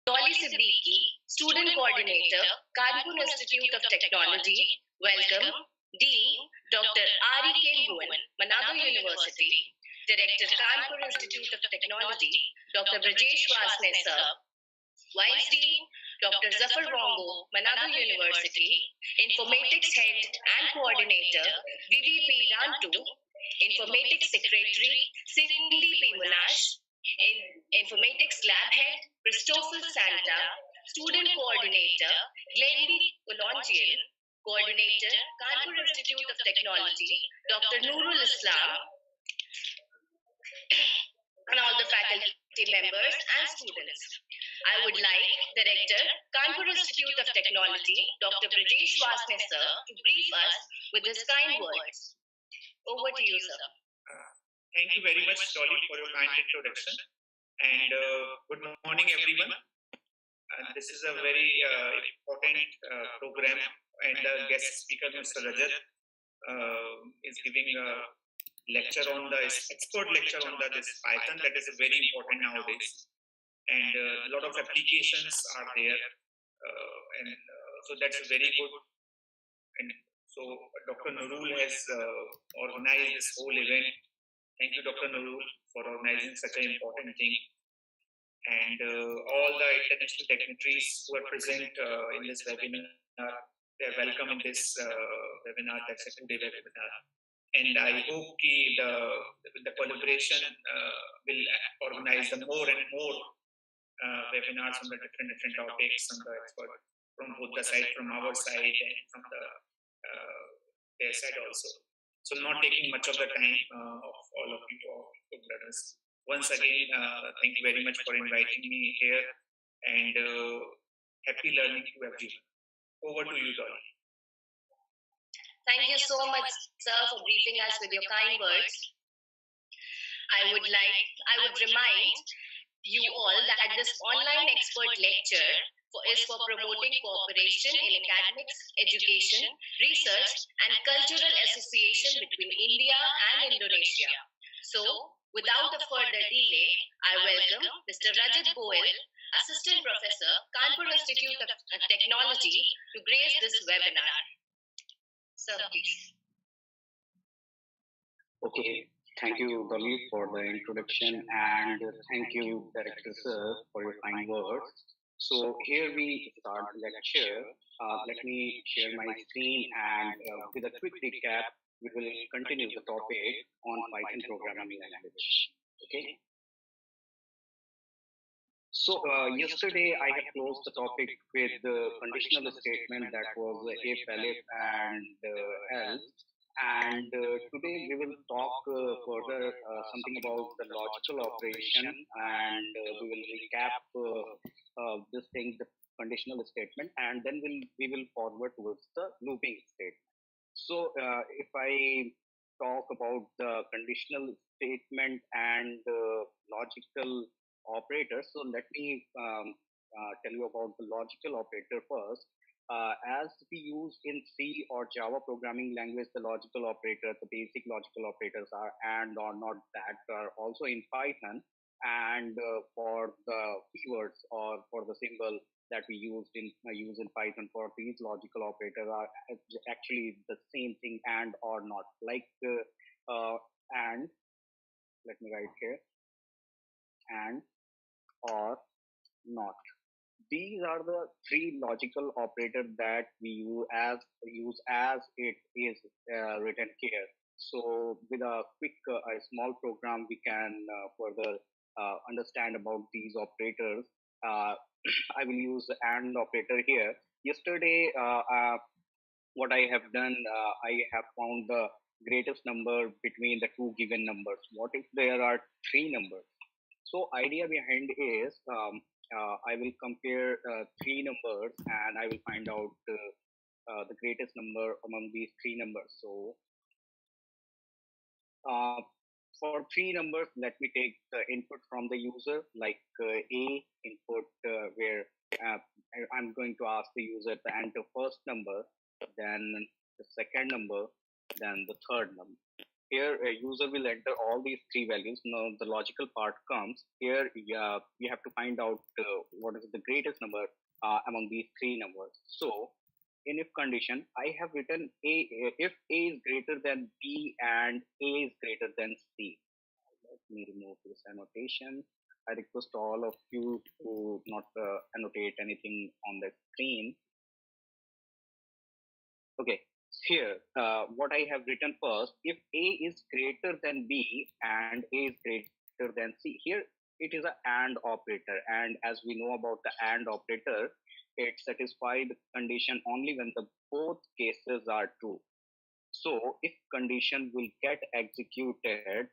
Dolly Siddiqui, Student Coordinator, Kanpur Institute of Technology. Welcome. Dean, Dr. Ari K. Bhuvan, Manado University. Director, Kanpur Institute of Technology, Dr. Brajesh Vasne Sir. Vice Dean, Dr. Zafar Wongo, Manado University. Informatics Head and Coordinator, VVP Dantu. Informatics Secretary, Cindy P. Monash. Informatics Lab Head, Christopher Santa. Student Coordinator, Glendy Colongian. Coordinator, Kanpur Institute of Technology, Dr. Nurul Islam. And all the faculty members and students. I would like Director, Kanpur Institute of Technology, Dr. Brajesh Vasne Sir, to brief us with his kind words. Over to you, sir. Thank you very much, Dolly, for your kind introduction. And good morning, everyone. This is a very important program, and guest speaker, Mr. Rajat, is giving a lecture on the expert lecture on this Python that is very important nowadays, and a lot of applications are there, and so that's very good. And so Dr. Nurul has organized this whole event. Thank you, Dr. Nurul, for organizing such an important thing. And all the international dignitaries who are present in this webinar, they're welcome in this webinar, that's a two-day webinar. And I hope the collaboration will organize more and more webinars on the different topics on the expert from both the side, from our side and from their side also. So not taking much of the time of all of you, brothers. Once again, thank you very much for inviting me here, and happy learning to everyone. Over to you, Dolly. Thank you so much, sir, for briefing us with your kind words. I would remind you all that this online expert lecture is for promoting cooperation in academics, education, research, and cultural association between India and Indonesia. So, without a further delay, I welcome Mr. Rajat Goel, Assistant Professor, Kanpur Institute of Technology, to grace this webinar. Sir, please. Okay, thank you, Dolly, for the introduction, and thank you, Director Sir, for your kind words. So here we start the lecture. Let me share my screen, and with a quick recap, we will continue the topic on Python programming language. Okay. So yesterday I had closed the topic with the conditional statement that was if, elif, and else. And today we will talk further something about the logical operation, and we will recap this thing, the conditional statement, and then we will forward towards the looping statement. So if I talk about the conditional statement and logical operator, so let me tell you about the logical operator first. As we use in C or Java programming language, the logical operator, the basic logical operators are and or not, that are also in Python. And for the keywords or for the symbol that we use in Python for these logical operators are actually the same thing, and or not, like and, let me write here, and or not. These are the three logical operators that we use as it is written here. So with a quick, a small program, we can further understand about these operators. I will use the AND operator here. Yesterday, what I have done, I have found the greatest number between the two given numbers? What if there are three numbers? So idea behind is I will compare three numbers and I will find out the greatest number among these three numbers. So uh, for three numbers, let me take the input from the user, like A input, where I'm going to ask the user to enter first number, then the second number, then the third number. Here, a user will enter all these three values. Now, the logical part comes here. You have to find out what is the greatest number among these three numbers. So, in if condition, I have written if A is greater than B and A is greater than C. Let me remove this annotation. I request all of you to not annotate anything on the screen. Okay, here, what I have written first, if A is greater than B and A is greater than C, here it is a AND operator. And as we know about the AND operator, it satisfies the condition only when the both cases are true. So if condition will get executed,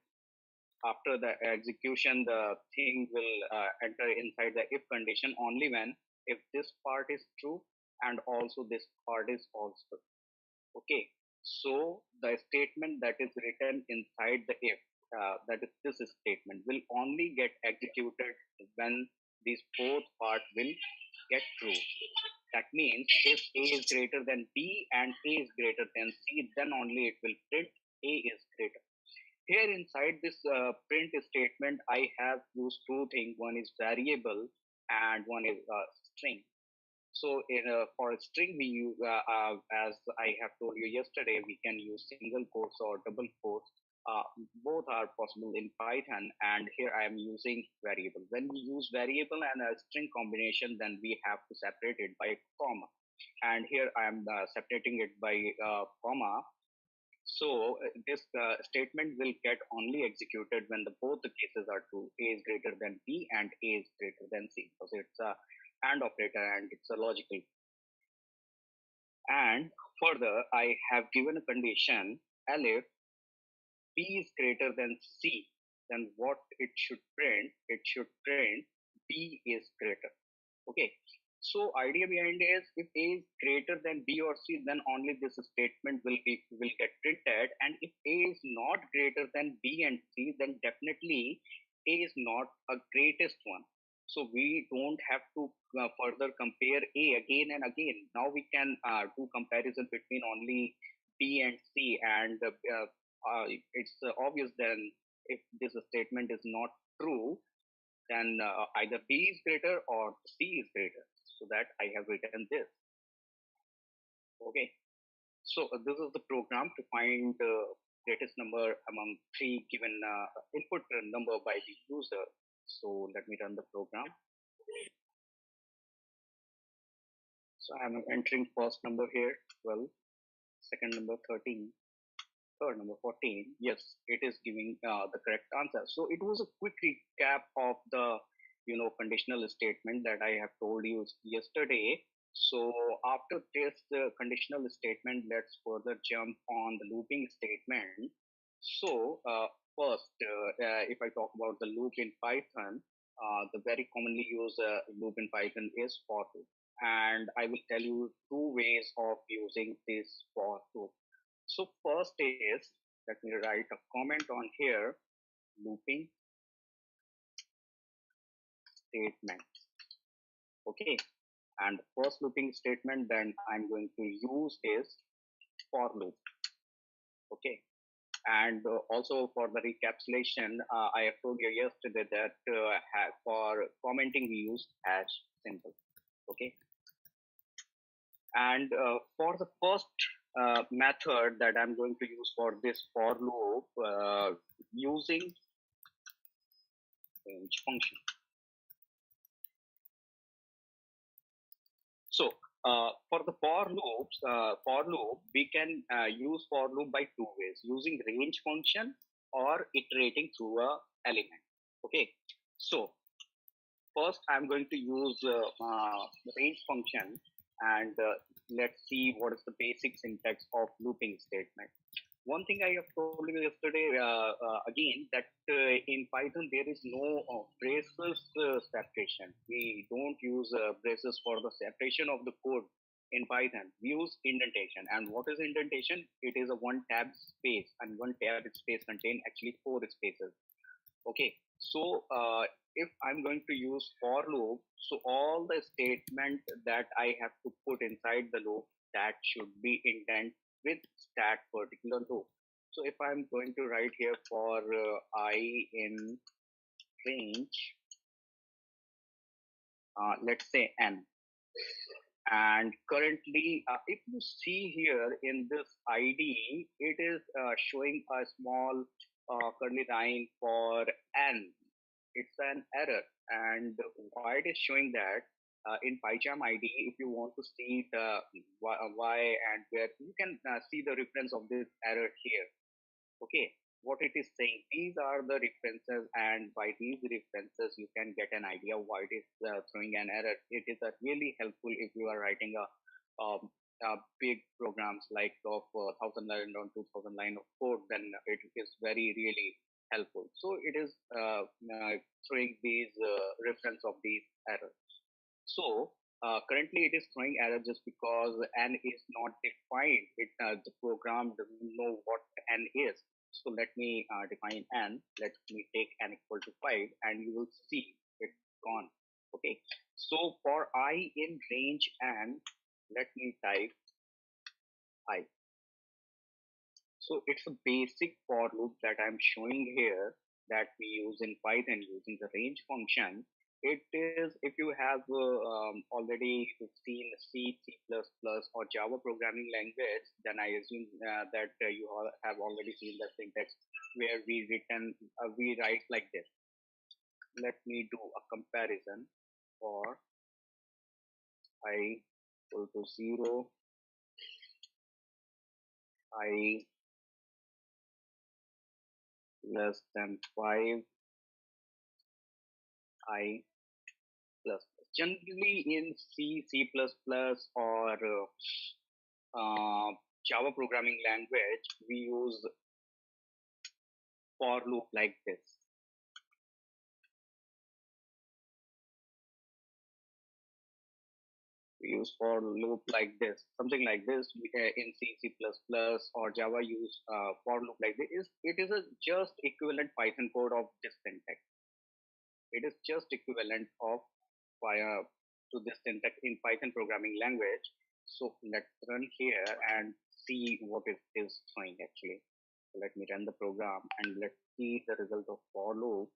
after the execution, the thing will enter inside the if condition only when if this part is true and also this part is also true. Okay, so the statement that is written inside the if, that is this statement, will only get executed when these both parts will get true. That means if A is greater than B and A is greater than C, then only it will print A is greater. Here inside this print statement, I have used two things. One is variable and one is string. So for a string, we use, as I have told you yesterday, we can use single quotes or double quotes. Both are possible in Python, and here I am using variable. When we use variable and a string combination, then we have to separate it by comma. And here I am separating it by comma. So this statement will get only executed when the both the cases are true. A is greater than B and A is greater than C, because it's a AND operator and it's a logical. And further, I have given a condition, if B is greater than C, then what it should print? It should print B is greater. Okay. So idea behind is if A is greater than B or C, then only this statement will get printed. And if A is not greater than B and C, then definitely A is not a greatest one. So we don't have to further compare A again and again. Now we can do comparison between only B and C, and it's obvious then if this statement is not true, then either B is greater or C is greater. So that I have written this. Okay. So this is the program to find the greatest number among three given input number by the user. So let me run the program. So I'm entering first number here, 12, second number 13, third number 14. Yes, it is giving the correct answer. So it was a quick recap of the conditional statement that I have told you yesterday. So after this conditional statement, let's further jump on the looping statement. So first, if I talk about the loop in Python, the very commonly used loop in Python is for loop. And I will tell you two ways of using this for loop. So first is, let me write a comment on here, looping statement. Okay, and the first looping statement then I'm going to use is for loop. Okay, and also for the recapitulation, I have told you yesterday that for commenting we use hash symbol. Okay, and for the first method that I'm going to use for this for loop, using range function. So for the for loop, we can use for loop by two ways: using range function or iterating through a element. Okay, so first I'm going to use the range function, and let's see what is the basic syntax of looping statement. One thing I have told you yesterday, again, that in Python there is no braces separation. We don't use braces for the separation of the code in Python. We use indentation. And what is indentation? It is a one tab space, and one tab space contain actually four spaces. Okay, so if I'm going to use for loop, so all the statement that I have to put inside the loop, that should be indent with that particular loop. So if I'm going to write here for I in range, let's say n, and currently if you see here in this id, it is showing a small curly line for n. It's an error. And why it is showing that, in PyCharm ID, if you want to see the why and where, you can see the reference of this error here. Okay, what it is saying, these are the references, and by these references you can get an idea why it is throwing an error. It is really helpful if you are writing um, big programs like of 1,000 line or 2,000 line of code, then it is very really helpful. So it is throwing these reference of these errors. So currently it is throwing error just because n is not defined. The program doesn't know what n is. So let me define n. Let me take n equal to 5, and you will see it's gone. Okay. So for I in range n, let me type I. So it's a basic for loop that I'm showing here that we use in Python using the range function. It is, if you have already seen C, C++, or Java programming language, then I assume that you all have already seen the syntax where we write like this. Let me do a comparison for I equal to 0, I less than 5, I plus. Generally in C, C++, or Java programming language, we use for loop like this. We use for loop like this, something like this. In C, C++, or Java use for loop like this. It is a just equivalent Python code of this syntax. It is just equivalent of to this syntax in Python programming language. So let's run here and see what it is showing actually. So let me run the program and let's see the result of for loop.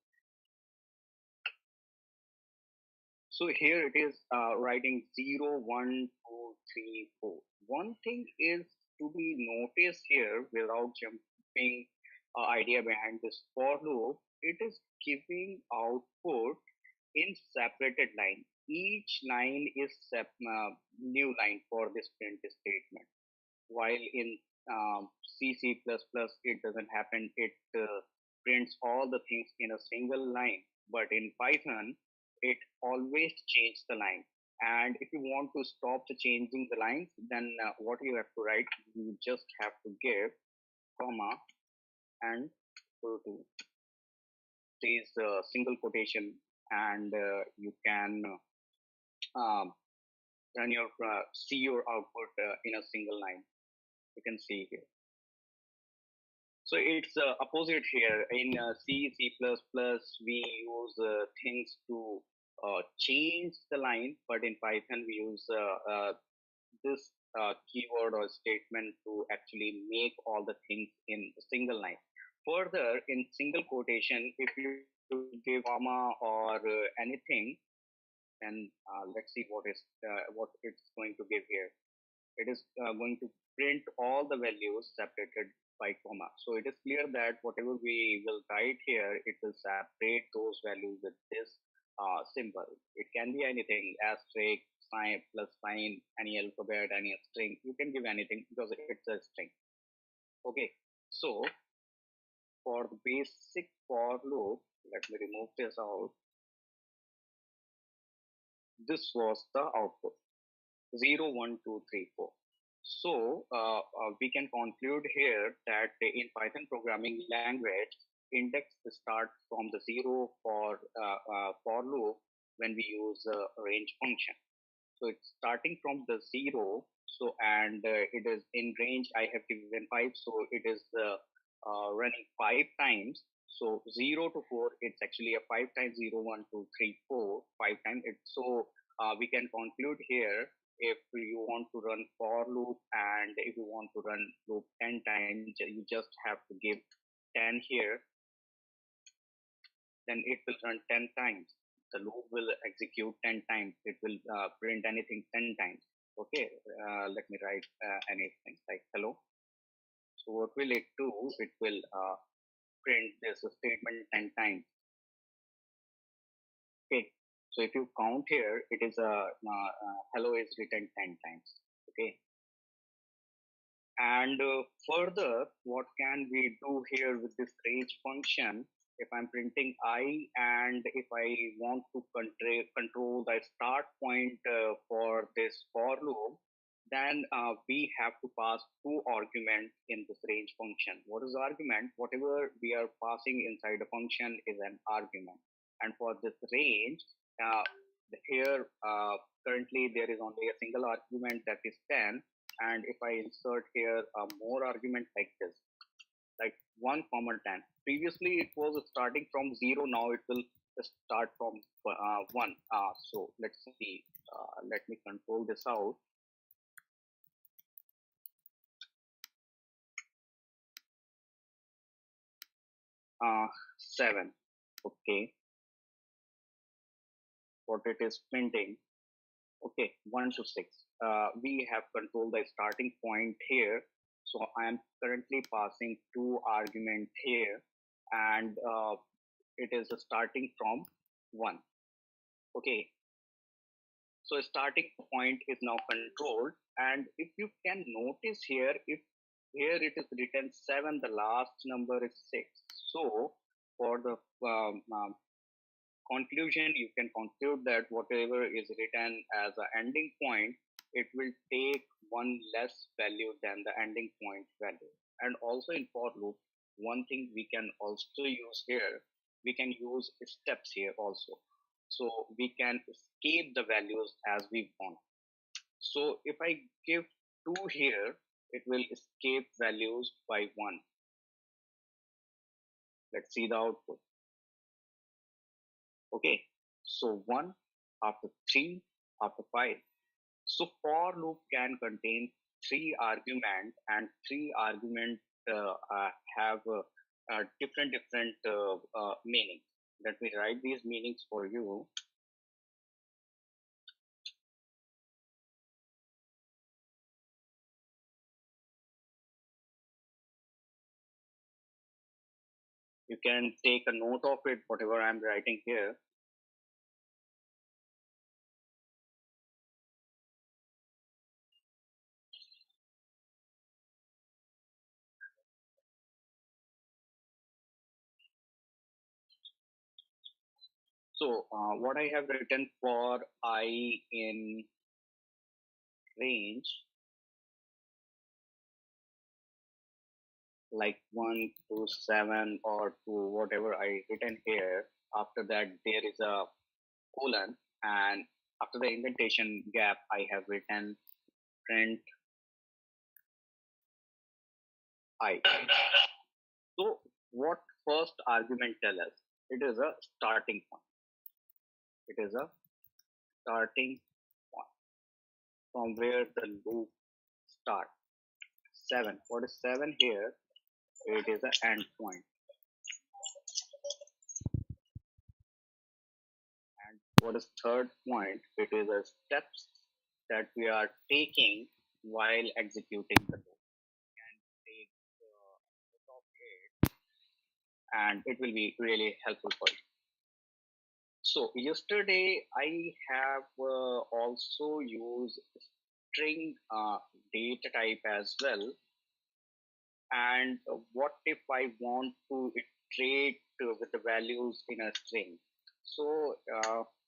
So here it is writing 0, 1, 2, 3, 4. One thing is to be noticed here without jumping idea behind this for loop, it is giving output in separated line. Each line is new line for this print statement. While in C, C++, it doesn't happen. It prints all the things in a single line. But in Python, it always changes the line. And if you want to stop the changing the lines, then what you have to write, you just have to give comma and go to these single quotation, and you can run your see your output in a single line. You can see here. So it's opposite here. In C, C++, we use things to change the line, but in Python we use this keyword or statement to actually make all the things in a single line. Further, in single quotation, if you give comma or anything, and let's see what it's going to give here. It is going to print all the values separated by comma. So it is clear that whatever we will write here, it will separate those values with this symbol. It can be anything, asterisk, sign, plus sign, any alphabet, any string. You can give anything because it's a string. Okay, so for the basic for loop, let me remove this out. This was the output 0, 1, 2, 3, 4. We can conclude here that in Python programming language, index starts from the zero for loop when we use a range function. So it's starting from the zero. So and it is in range. I have given 5, so it is running 5 times. So 0 to 4, it's actually a 5 times 0, 1, 2, 3, 4, 5 times. We can conclude here, if you want to run for loop and if you want to run loop 10 times, you just have to give 10 here, then it will run 10 times. The loop will execute 10 times. It will print anything 10 times. Okay, let me write anything like hello. So what will it do? It will print this statement 10 times. Okay, so if you count here, it is hello is written 10 times. Okay, and further, what can we do here with this range function? If I'm printing I, and if I want to control the start point for this for loop, then we have to pass 2 arguments in this range function. What is argument? Whatever we are passing inside the function is an argument. And for this range, here currently there is only a single argument, that is 10. And if I insert here more argument like this, like 1, 10. Previously it was starting from 0. Now it will start from 1. So let's see. Let me control this out. Uh, 7. Okay. What it is printing? Okay, 1 to 6. We have controlled the starting point here. So I am currently passing 2 arguments here, and it is starting from 1. Okay. So starting point is now controlled, and if you can notice here, if here it is written 7, the last number is 6. So for the conclusion, you can conclude that whatever is written as an ending point, it will take 1 less value than the ending point value. And also in for loop, one thing we can also use here, we can use steps here also. So we can escape the values as we want. So if I give 2 here, it will escape values by 1. Let's see the output. Okay, so 1 after 3 after 5. So for loop can contain 3 arguments, and 3 arguments have different meanings. Let me write these meanings for you. You can take a note of it, whatever I'm writing here. So what I have written for I in range, like 1 to 7 or to whatever I written here. After that, there is a colon, and after the indentation gap, I have written print I. So what first argument tell us? It is a starting point. It is a starting point from where the loop starts. 7. What is 7 here? It is an end point. And what is third point? It is a steps that we are taking while executing the loop. You can take note of it, and it will be really helpful for you. So yesterday I have also used string data type as well. And what if I want to iterate with the values in a string? So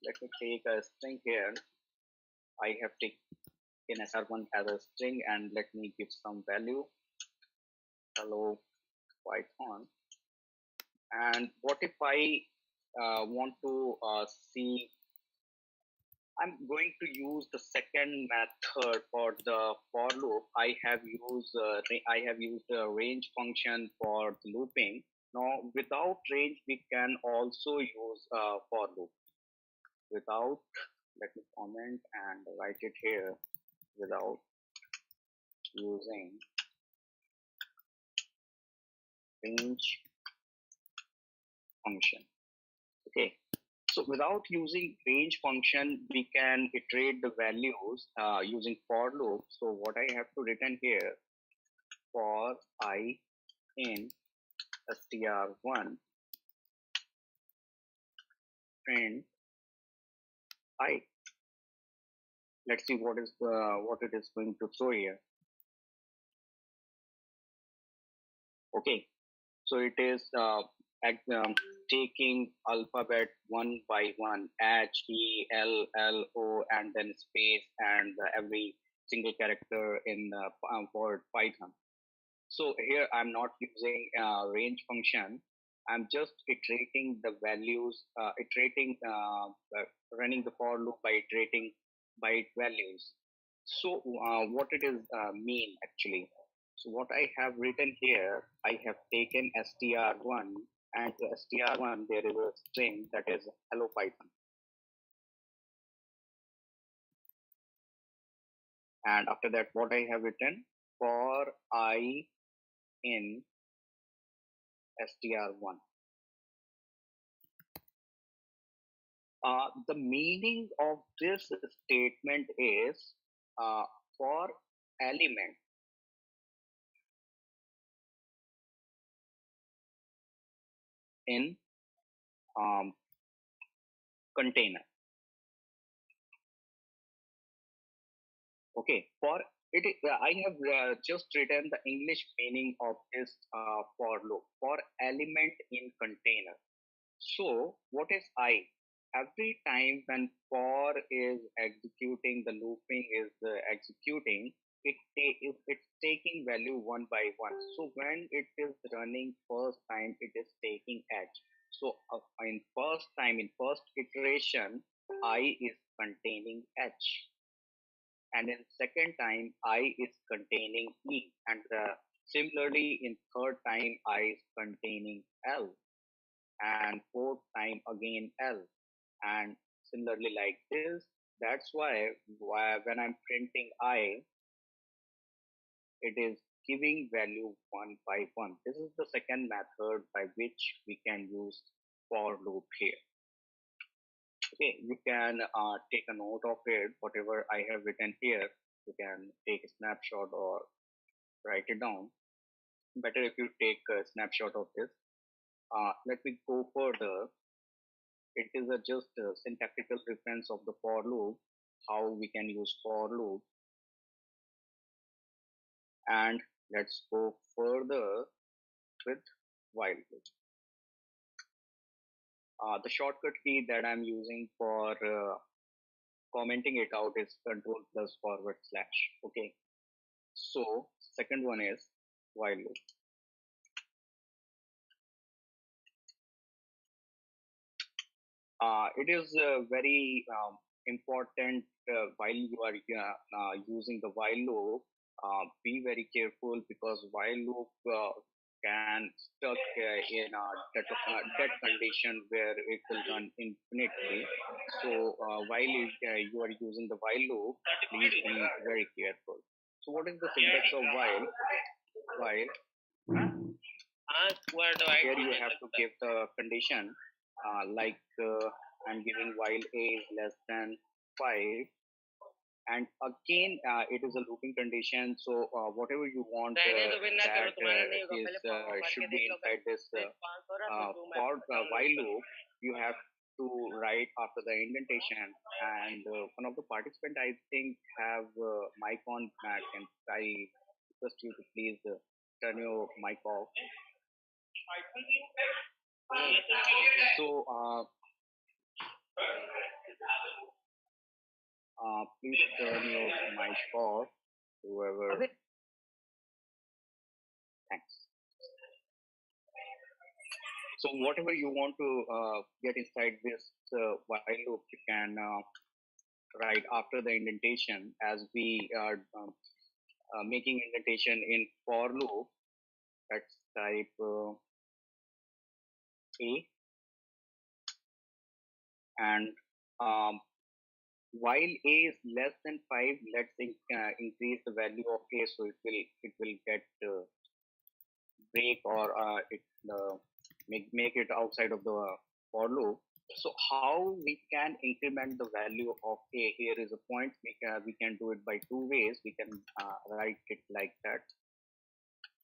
let me take a string here. I have taken in SR1 as a string, and let me give some value, hello Python. And what if I want to see, I'm going to use the second method for the for loop. I have used a range function for the looping. Now without range, we can also use for loop. Without, let me comment and write it here. Without using range function. Okay. So without using range function, we can iterate the values using for loop. So what I have to written here, for I in str1 print I. Let's see what it is going to throw here. Okay, so it is taking alphabet one by one, H, E, L, L, O, and then space and every single character in the word Python. So here I'm not using range function. I'm just iterating the values, running the for loop by iterating by values. So what it is mean actually? So what I have written here, I have taken str1, and to str1 there is a string that is hello Python. And after that, what I have written, for I in str1. The meaning of this statement is for element in container. Okay, for it, I have just written the English meaning of this for loop, for element in container. So what is I? Every time when for is executing, the looping is executing, it's taking value one by one. So when it is running first time, it is taking H. So in first iteration, I is containing H, and in second time I is containing E, and similarly in third time I is containing L, and fourth time again L, and similarly like this. That's why when I'm printing I, it is giving value one by one. This is the second method by which we can use for loop here. Okay, you can take a note of it, whatever I have written here. You can take a snapshot or write it down. Better if you take a snapshot of this. Let me go further. It is just a syntactical reference of the for loop, how we can use for loop. And let's go further with while loop. The shortcut key that I'm using for commenting it out is control plus forward slash. Okay. So second one is while loop. It is very important while you are using the while loop. Be very careful, because while loop can stuck in a dead condition where it will run infinitely. So while you are using the while loop, please be very careful. So what is the syntax of while? Here you have to give the condition like I'm giving while a is less than 5, and again it is a looping condition. So whatever you want that should be inside this for while loop, you have to write after the indentation. And one of the participant, I think, have mic on back, and I request you to please turn your mic off. So Please turn your mic off, whoever. Okay. Thanks. So whatever you want to get inside this while loop, you can write after the indentation, as we are making indentation in for loop. Let's type A, and while A is less than 5, let's increase the value of A, so it will get break, or it make it outside of the for loop. So how we can increment the value of A? Here is a point. We can do it by two ways. We can write it like that: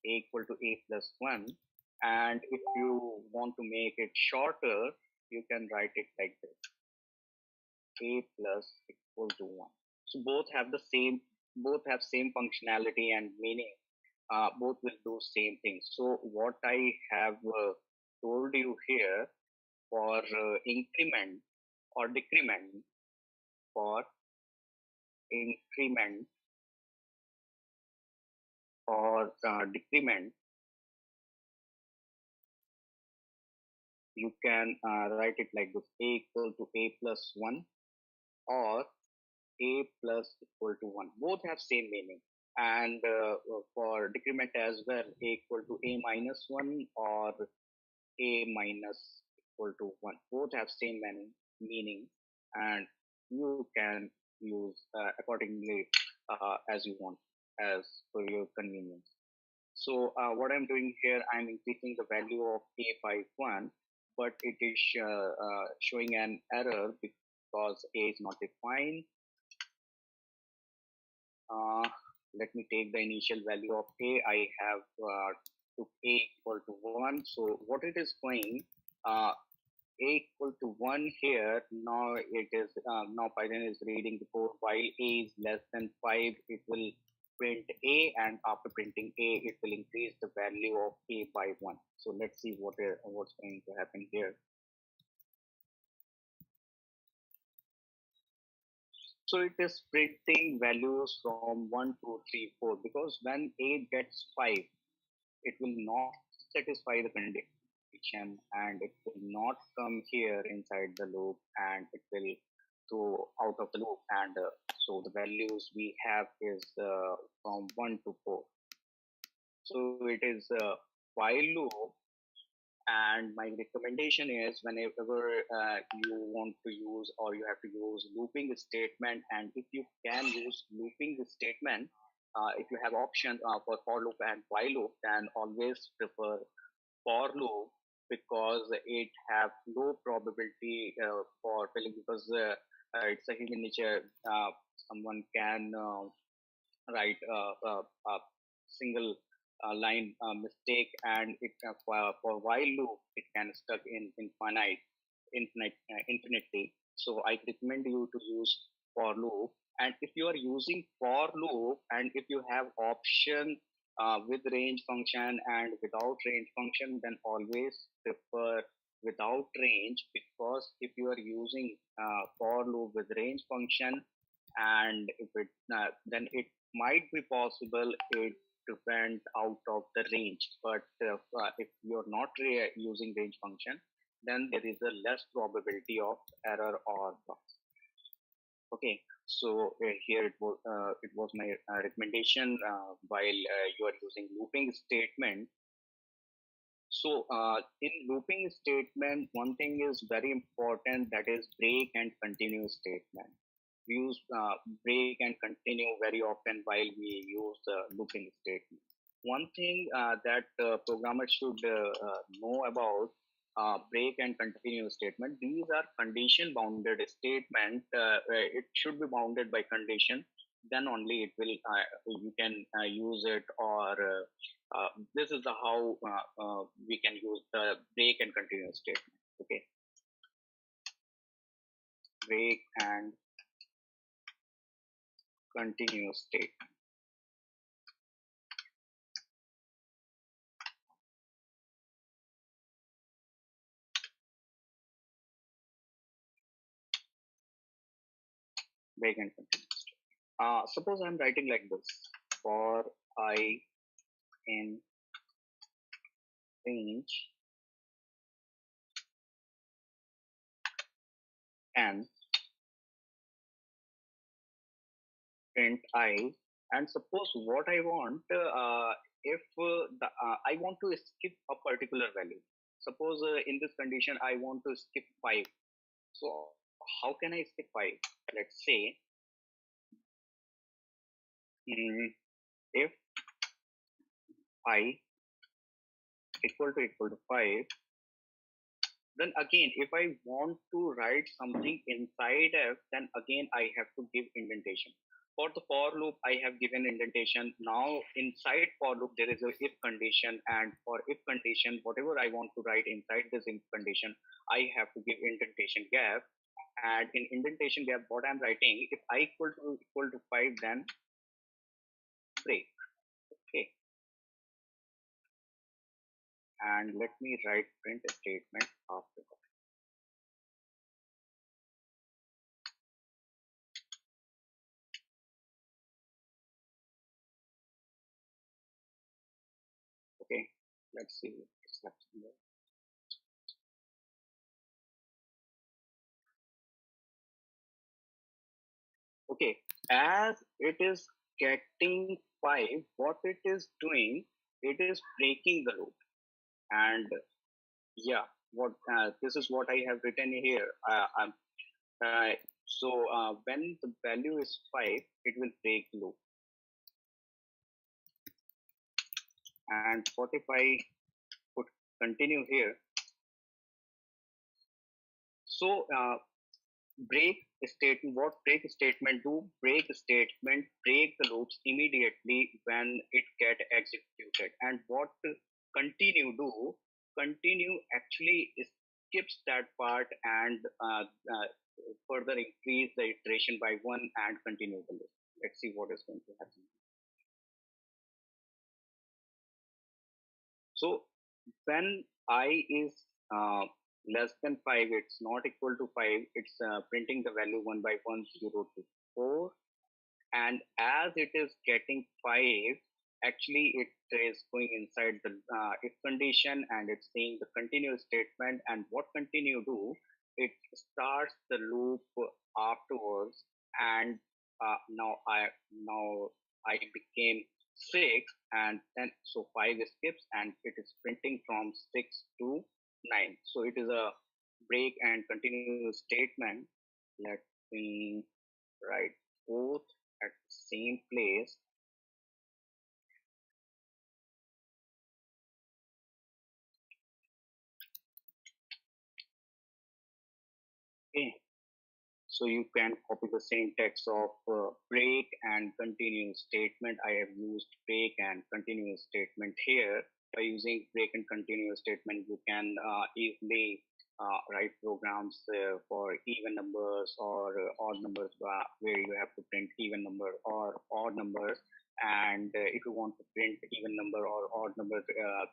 A equal to A plus 1. And if you want to make it shorter, you can write it like this: A plus equal to 1. So both have same functionality and meaning. Both will do same thing. So what I have told you here, for increment or decrement, for increment or decrement, you can write it like this: A equal to A plus 1 or A plus equal to 1. Both have same meaning. And for decrement as well, A equal to A minus 1 or A minus equal to 1. Both have same meaning, and you can use accordingly as you want, as per your convenience. So what I'm doing here, I'm increasing the value of A by 1, but it is showing an error because A is not defined. Let me take the initial value of A. I have took A equal to 1. So what it is going, A equal to 1 here. Now it is now Python is reading the code. While A is less than 5, it will print A, and after printing A, it will increase the value of A by 1. So let's see what's going to happen here. So it is printing values from 1, 2, 3, 4, because when A gets 5, it will not satisfy the condition, and it will not come here inside the loop, and it will go out of the loop. And so the values we have is from 1 to 4. So it is a while loop. And my recommendation is, whenever you want to use, or you have to use looping statement, and if you can use looping statement, if you have option for loop and while loop, then always prefer for loop, because it have low probability for failing, because it's a human nature. Someone can write a single line mistake, and it for while loop it can stuck in infinitely. So I recommend you to use for loop. And if you are using for loop, and if you have option with range function and without range function, then always prefer without range, because if you are using for loop with range function, and if it then it might be possible it to went out of the range. But if you're not using range function, then there is a less probability of error or bugs. Okay, so here it was my recommendation while you are using looping statement. So in looping statement, one thing is very important, that is break and continue statement. We use break and continue very often while we use looping statement. One thing that programmers should know about break and continue statement, these are condition bounded statement. It should be bounded by condition, then only it will you can use it, or this is how we can use the break and continue statement. Okay, break and continue statement. break and continuous. Suppose I'm writing like this: for I in range n print I, and suppose what I want, if I want to skip a particular value. Suppose in this condition I want to skip 5. So how can I skip 5? Let's say if I equal to 5, then again if I want to write something inside f, then again I have to give indentation. For the for loop I have given indentation. Now inside for loop there is a if condition, and for if condition whatever I want to write inside this if condition I have to give indentation gap. And in indentation gap what I'm writing, if I equal to 5, then break. Okay, and let me write print statement after that. Okay, let's see what's happening there. Okay, as it is getting 5, what it is doing, it is breaking the loop. And yeah, what this is what I have written here. So when the value is 5, it will break loop. And what if I put continue here? So break statement, what break statement do? Break statement break the loops immediately when it get executed. And what continue do? Continue actually skips that part and further increase the iteration by 1 and continue the loop. Let's see what is going to happen. So when I is less than 5, it's not equal to 5, it's printing the value 1 by 1, 0 to 4. And as it is getting 5, actually it is going inside the if condition, and it's saying the continue statement. And what continue do? It starts the loop afterwards, and now I became 6, and then so 5 skips, and it is printing from 6 to 9. So it is a break and continue statement. Let me write both at the same place. Okay, so you can copy the same text of break and continue statement. I have used break and continue statement here. By using break and continue statement, you can easily write programs for even numbers or odd numbers, where you have to print even number or odd numbers. And if you want to print even number or odd number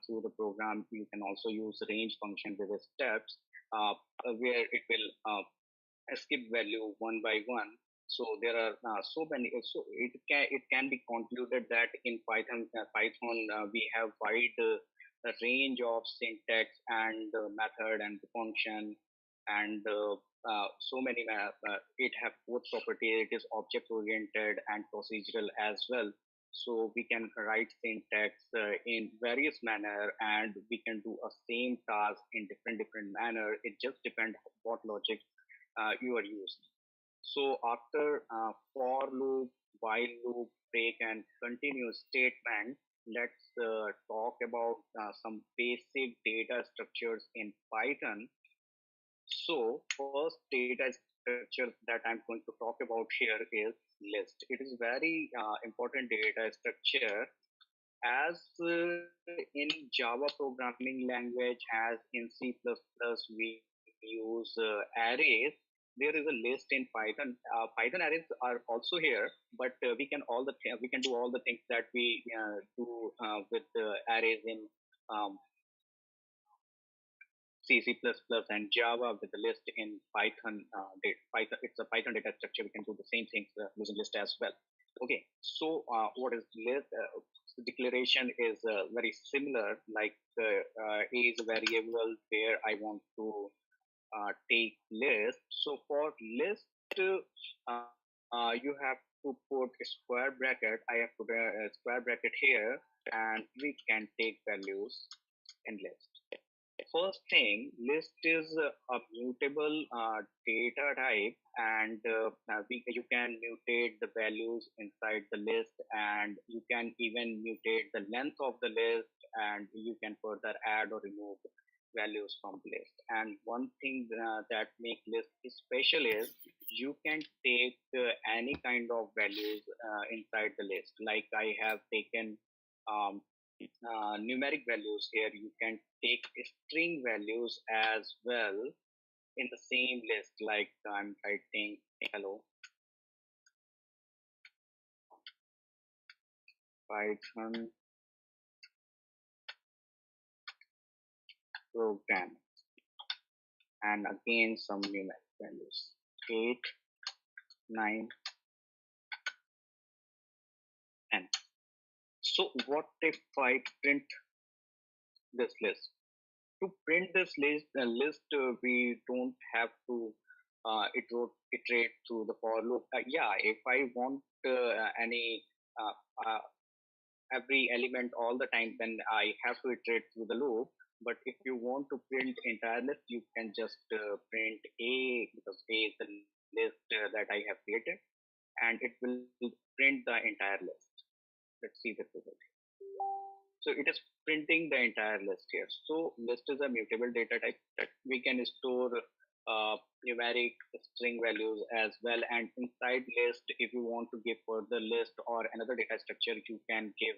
through the program, you can also use range function with the steps, where it will skip value 1 by 1. So there are so many. So it can be concluded that in Python we have wide range of syntax and method and function, and so many. It have both property. It is object oriented and procedural as well. So we can write syntax in various manner, and we can do a same task in different manner. It just depends what logic you are using. So after for loop, while loop, break, and continue statement, let's talk about some basic data structures in Python. So first data structure that I'm going to talk about here is list. It is very important data structure. As in Java programming language, as in C++, we use arrays. There is a list in Python. Python arrays are also here, but we can do all the things that we do with arrays in C, C++, and Java with the list in Python. Python, it's a Python data structure. We can do the same things using list as well. Okay, so what is list? Declaration is very similar. Like A is a variable where I want to take list. So for list, you have to put a square bracket. I have put a square bracket here, and we can take values in list. First thing, list is a mutable data type, and you can mutate the values inside the list, and you can even mutate the length of the list, and you can further add or remove values from list. And one thing that make list special is you can take any kind of values inside the list. Like I have taken numeric values here. You can take string values as well in the same list. Like I'm writing hello Python program, and again some numeric values 8, 9, and so what if I print this list? To print this list, we don't have to iterate through the for loop. Yeah, if I want any every element all the time, then I have to iterate through the loop. But if you want to print entire list, you can just print A, because A is the list that I have created, and it will print the entire list. Let's see the result. So it is printing the entire list here. So list is a mutable data type that we can store numeric string values as well. And inside list, if you want to give further list or another data structure, you can give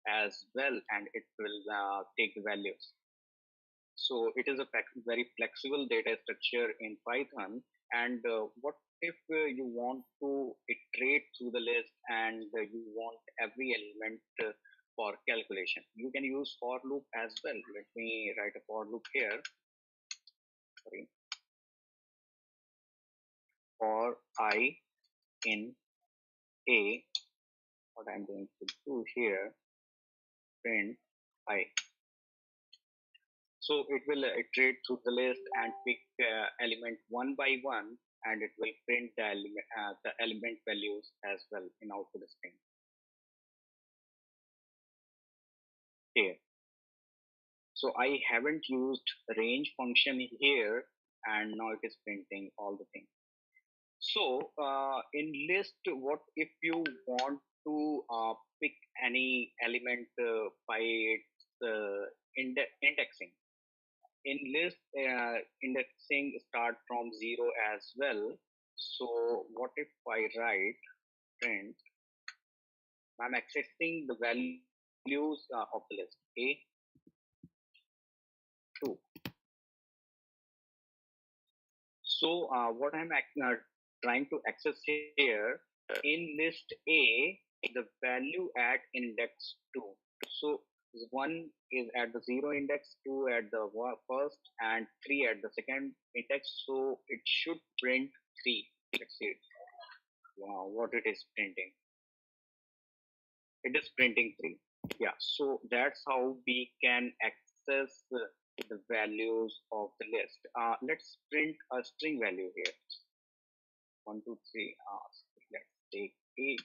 as well, and it will take the values. So it is a very flexible data structure in Python. And what if you want to iterate through the list, and you want every element for calculation? You can use for loop as well. Let me write a for loop here. Sorry. For I in A, what I'm going to do here, print I. So it will iterate through the list and pick element one by one, and it will print the element values as well in output string. Here. So I haven't used range function here, and now it is printing all the things. So in list, what if you want to pick any element by its indexing? In list, indexing start from 0 as well. So what if I write print? I'm accessing the values of the list A, 2. So what I'm trying to access here, in list A, the value at index 2. So 1 is at the 0 index, 2 at the first, and 3 at the second index. So it should print 3. Let's see. Wow, what it is printing. It is printing 3. Yeah, so that's how we can access the values of the list. Let's print a string value here. 1, 2, 3. Let's take 8.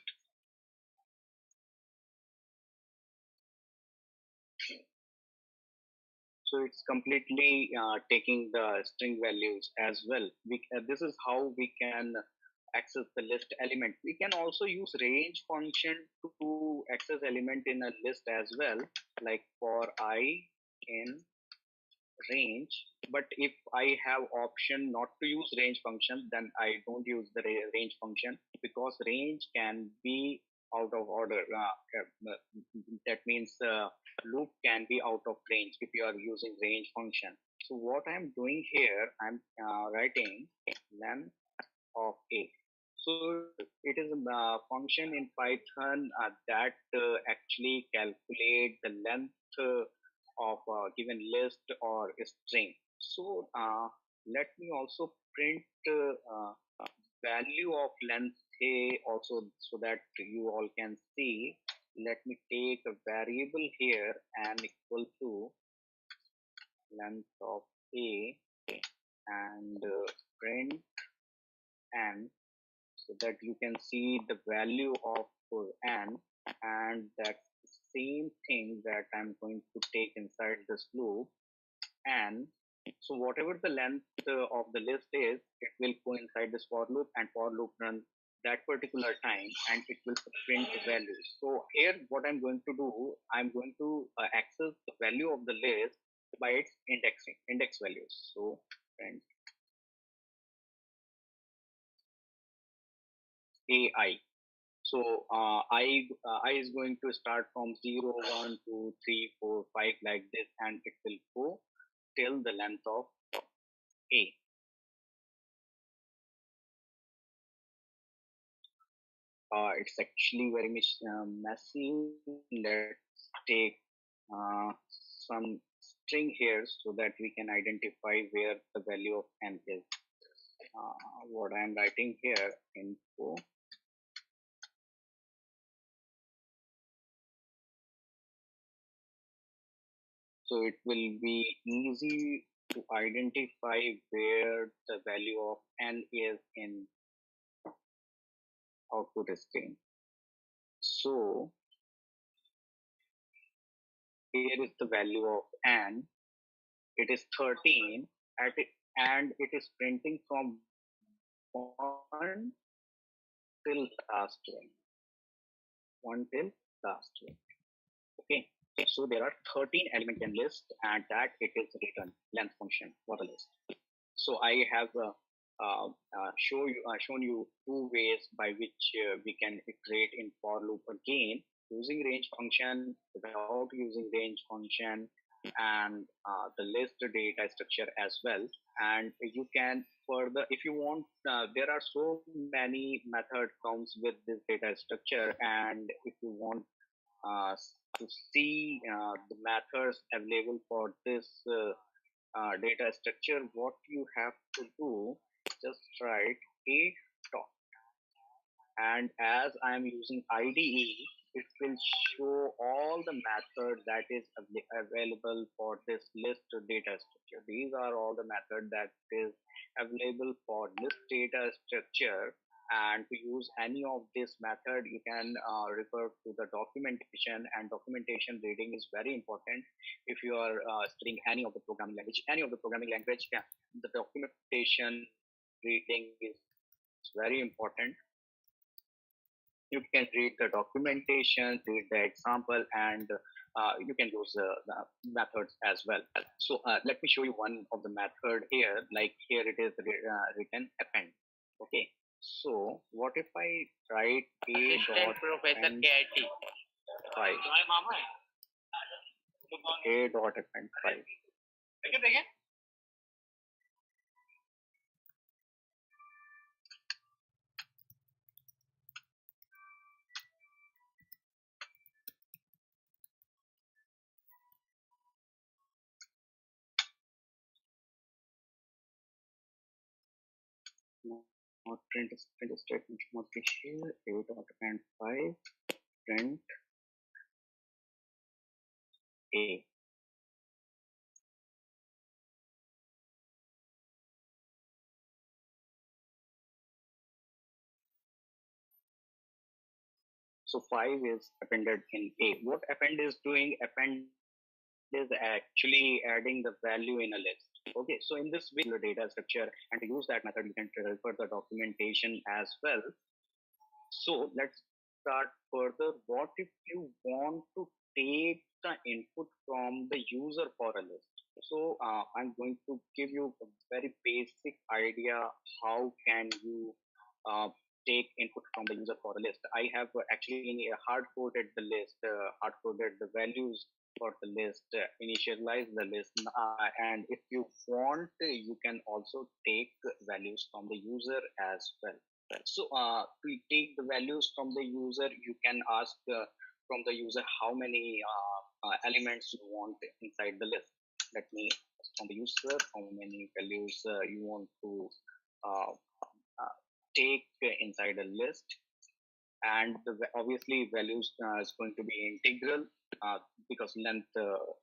So it's completely taking the string values as well. This is how we can access the list element. We can also use range function to access element in a list as well, like for I in range. But if I have option not to use range function, then I don't use the range function, because range can be out of order. That means loop can be out of range if you are using range function. So what I'm doing here, I'm writing length of A. So it is a function in Python that actually calculate the length of a given list or a string. So let me also print value of length A also so that you all can see. Let me take a variable here and equal to length of A and print n so that you can see the value of n, and that's the same thing that I'm going to take inside this loop. And so whatever the length of the list is, it will go inside this for loop, and for loop run that particular time, and it will print the value. So here what I'm going to do, I'm going to access the value of the list by its index values. So print AI. So I is going to start from 0, 1, 2, 3, 4, 5 like this, and it will go till the length of A. It's actually very messy. Let's take some string here so that we can identify where the value of n is. What I'm writing here, info. So it will be easy to identify where the value of n is in output string. So here is the value of n. It is 13 and it is printing from 1 till last one. 1 till last one. Okay. So there are 13 elements in list, and that it is return length function for the list. So I have shown you two ways by which we can iterate in for loop again, using range function, without using range function, and the list data structure as well. And you can further, if you want, there are so many method comes with this data structure, and if you want to see the methods available for this data structure, what you have to do, just write a dot, and as I am using IDE, it will show all the method that is available for this list data structure. These are all the method that is available for list data structure. And to use any of this method, you can refer to the documentation, and documentation reading is very important. If you are studying any of the programming language, yeah, the documentation reading is very important. You can read the documentation, read the example, and you can use the methods as well. So let me show you one of the method here. Like here it is written append. Okay. So what if I write a dot append 5? A dot append 5. Not print statement not be here. A dot append 5 print A. So 5 is appended in A. What append is doing? Append is actually adding the value in a list. Okay, so in this way, the data structure, and to use that method, you can refer the documentation as well. So let's start further. What if you want to take the input from the user for a list? So I'm going to give you a very basic idea how can you take input from the user for a list. I have actually hard-coded the list, hard-coded the values for the list, initialize the list, and if you want, you can also take values from the user as well. So to take the values from the user, you can ask from the user how many elements you want inside the list. Let me from the user, how many values you want to uh, take inside a list, and obviously values is going to be integral because length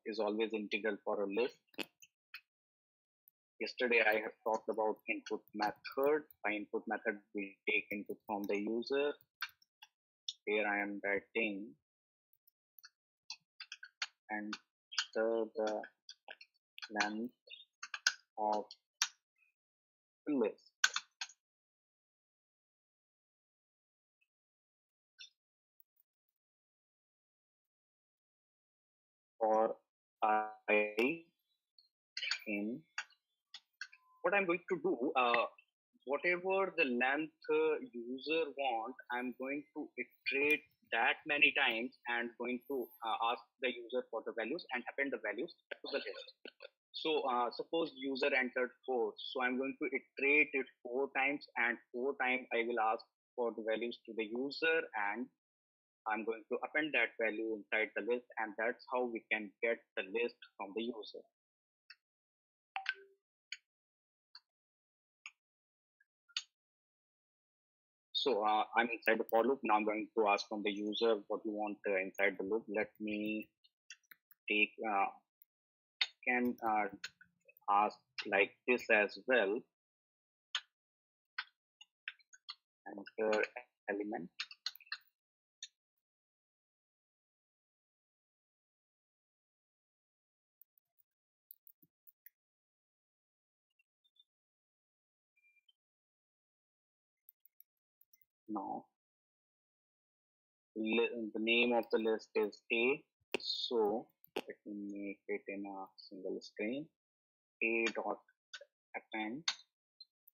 is always integral for a list. Yesterday I have talked about input method. By input method we take input from the user. Here I am writing enter the length of the list. For I in what I'm going to do, whatever the length user want, I'm going to iterate that many times and going to ask the user for the values and append the values to the list. So suppose user entered 4, so I'm going to iterate it 4 times, and 4 times I will ask for the values to the user, and I'm going to append that value inside the list, and that's how we can get the list from the user. So I'm inside the for loop. Now I'm going to ask from the user what you want inside the loop. Let me take can ask like this as well. Enter element. Now the name of the list is A. So let me make it in a single string. A dot append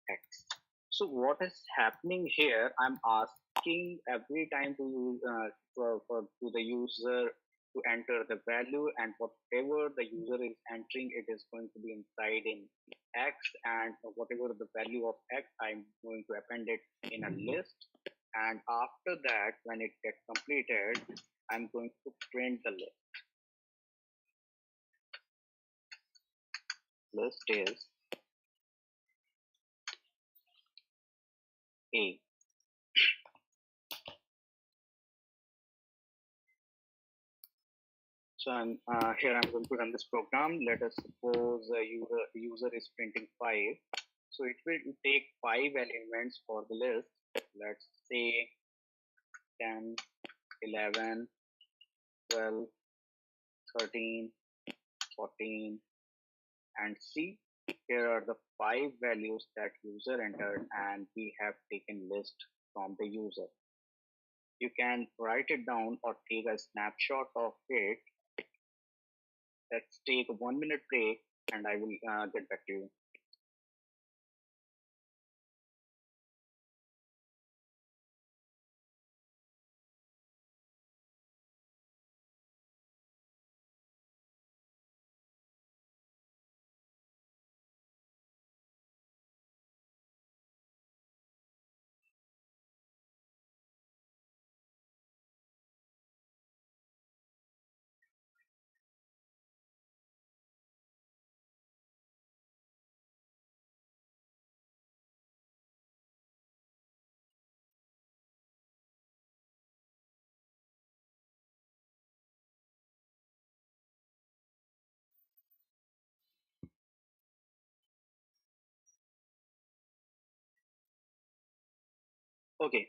X. So what is happening here? I'm asking every time to use to the user to enter the value, and whatever the user is entering, it is going to be inside in X, and whatever the value of X, I'm going to append it in a list. And after that, when it gets completed, I'm going to print the list. List is A. So I'm here. I'm going to run this program. Let us suppose user is printing 5. So it will take 5 elements for the list. Let's say 10, 11, 12, 13, 14, and see, here are the 5 values that user entered, and we have taken list from the user. You can write it down or take a snapshot of it. Let's take a 1-minute break, and I will get back to you. Okay,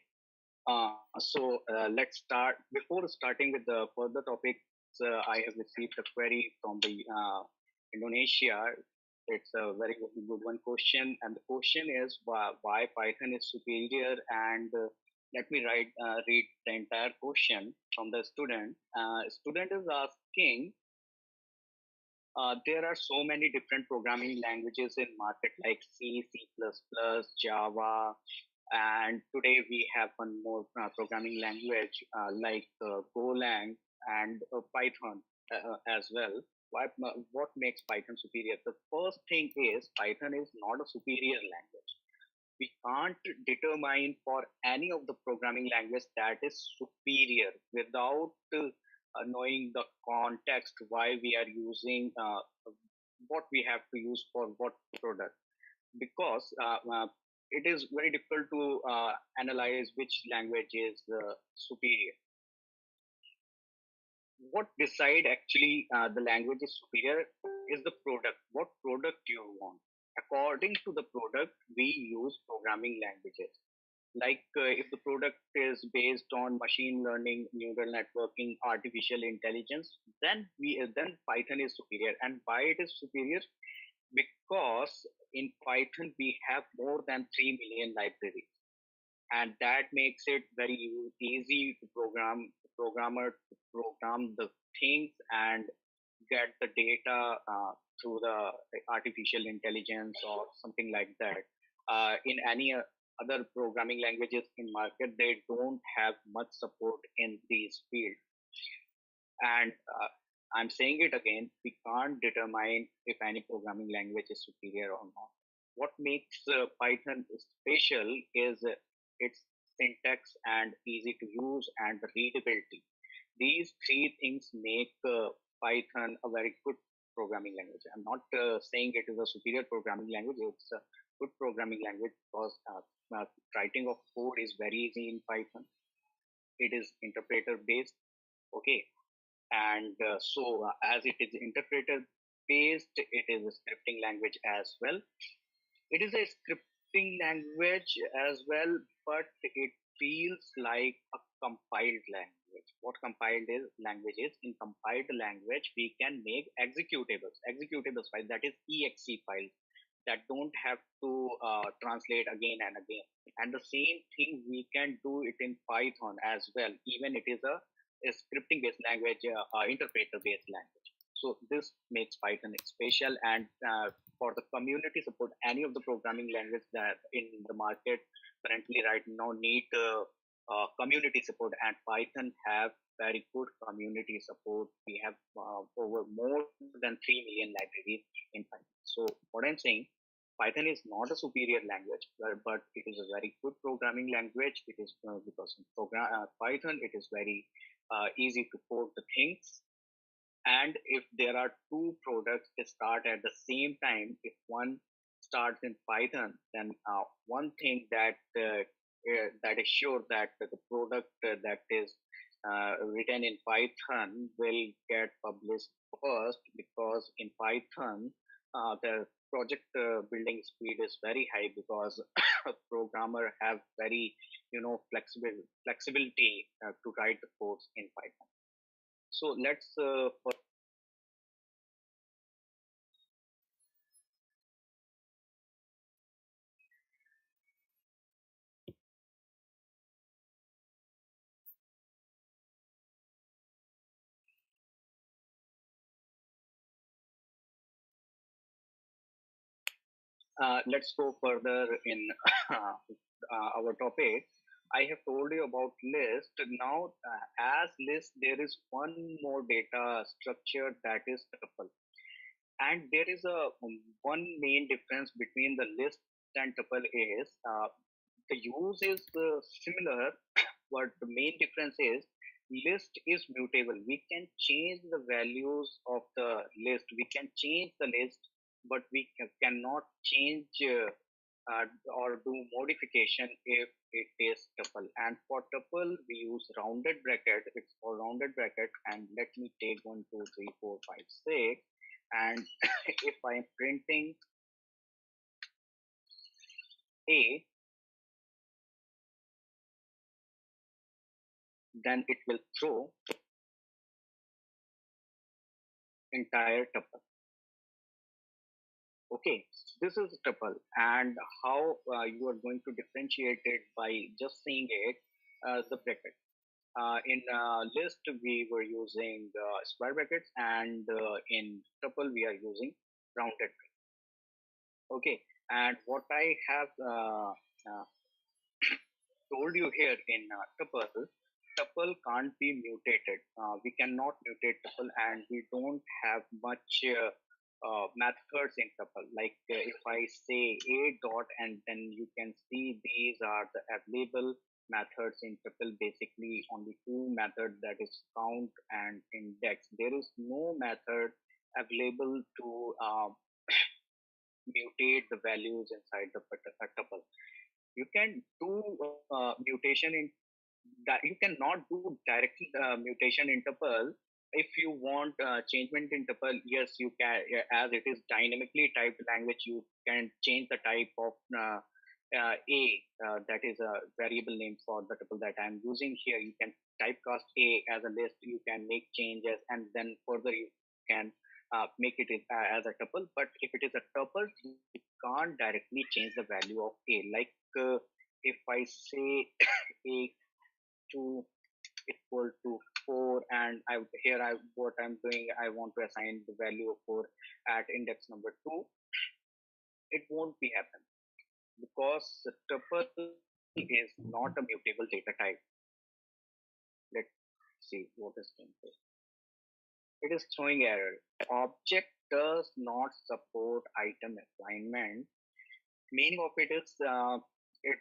let's start. Before starting with the further topics, I have received a query from the Indonesia. It's a very good one question, and the question is why Python is superior. And let me read the entire question from the student. Student is asking, there are so many different programming languages in market like C, C++, Java, and today we have one more programming language like Golang and Python as well. What makes Python superior? The first thing is Python is not a superior language. We can't determine for any of the programming language that is superior without knowing the context why we are using what we have to use for what product, because it is very difficult to analyze which language is superior. What decide actually the language is superior is the product. What product you want? According to the product, we use programming languages. Like if the product is based on machine learning, neural networking, artificial intelligence, then Python is superior. And why it is superior? Because in Python we have more than 3 million libraries, and that makes it very easy to programmer to program the things and get the data through the artificial intelligence or something like that. In any other programming languages in market, they don't have much support in these fields. And I'm saying it again, we can't determine if any programming language is superior or not. What makes Python special is its syntax and easy to use and the readability. These three things make Python a very good programming language. I'm not saying it is a superior programming language. It's a good programming language because writing of code is very easy in Python. It is interpreter based. Okay, and as it is interpreter based, it is a scripting language as well. It is a scripting language as well, but it feels like a compiled language. What compiled is language is, in compiled language we can make executables file, that is exe files, that don't have to translate again and again. And the same thing we can do it in Python as well, even it is a scripting based language, interpreter based language. So this makes Python special. And for the community support, any of the programming language that in the market currently right now need community support, and Python have very good community support. We have over more than 3 million libraries in Python. So what I'm saying, Python is not a superior language, but it is a very good programming language. It is because in Python it is very easy to code the things. And if there are two products that start at the same time, if one starts in Python, then one thing that is sure that the product that is written in Python will get published first, because in Python the project building speed is very high, because programmer have very flexibility to write the codes in Python. So let's let's go further in our topic. I have told you about list. Now, as list, there is one more data structure, that is tuple. And there is a one main difference between the list and tuple is the use is similar, but the main difference is list is mutable. We can change the values of the list. We can change the list, but we cannot change or do modification if it is tuple. And for tuple, we use rounded bracket. It's for rounded bracket. And let me take 1, 2, 3, 4, 5, 6. And if I'm printing A, then it will throw entire tuple. Okay, this is tuple, and how you are going to differentiate it by just seeing it, the bracket. In list, we were using square brackets, and in tuple, we are using rounded brackets. Okay, and what I have told you here in tuple can't be mutated. We cannot mutate tuple, and we don't have much methods in tuple. Like if I say a dot, and then you can see these are the available methods in tuple. Basically, only two methods, that is count and index. There is no method available to mutate the values inside the tuple. You can do mutation in that. You cannot do directly mutation in tuple. If you want changement in tuple, yes, you can. As it is dynamically typed language, you can change the type of a, that is a variable name for the tuple that I'm using here. You can typecast a as a list. You can make changes, and then further you can make it as a tuple. But if it is a tuple, you can't directly change the value of a. Like if I say a2 equal to 4, and what I'm doing, I want to assign the value of 4 at index number 2, it won't be happen, because the tuple is not a mutable data type. Let's see what is going on. It is throwing error. Object does not support item assignment. Meaning of it is it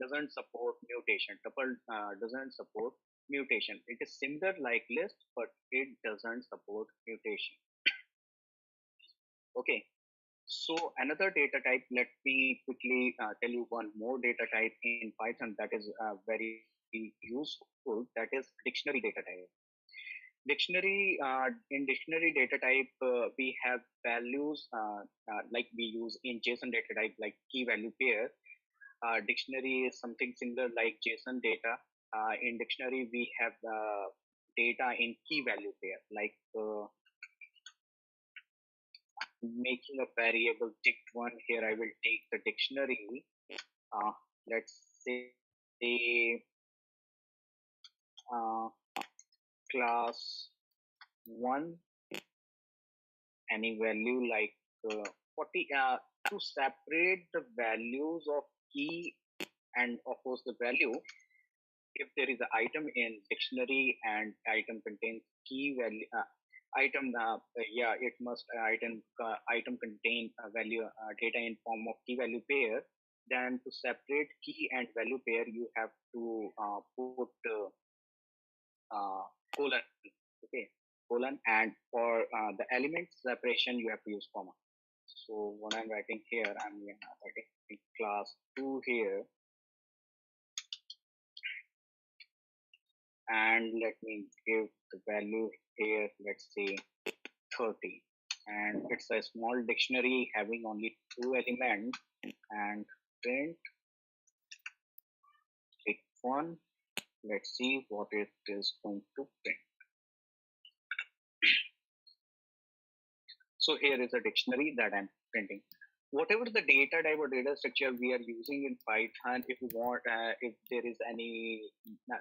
doesn't support mutation. Tuple doesn't support mutation. It is similar like list, but it doesn't support mutation. Okay. So another data type, let me quickly tell you one more data type in Python that is very useful, that is dictionary data type. In dictionary data type, we have values like we use in JSON data type, like key value pair. Dictionary is something similar like JSON data. In dictionary, we have data in key value pair, like making a variable dict1. Here I will take the dictionary. Let's say class 1, any value like 40, to separate the values of key and of course the value. If there is an item in dictionary and item contains key value, it must item contain a value data in form of key value pair. Then to separate key and value pair, you have to put colon, okay, colon, and for the element separation, you have to use comma. So what I'm writing here, I'm writing class 2 here, and let me give the value here, let's say 30, and it's a small dictionary having only 2 elements, and print pick 1. Let's see what it is going to print. So here is a dictionary that I'm printing. Whatever the data type or data structure we are using in Python, if you want, if there is any,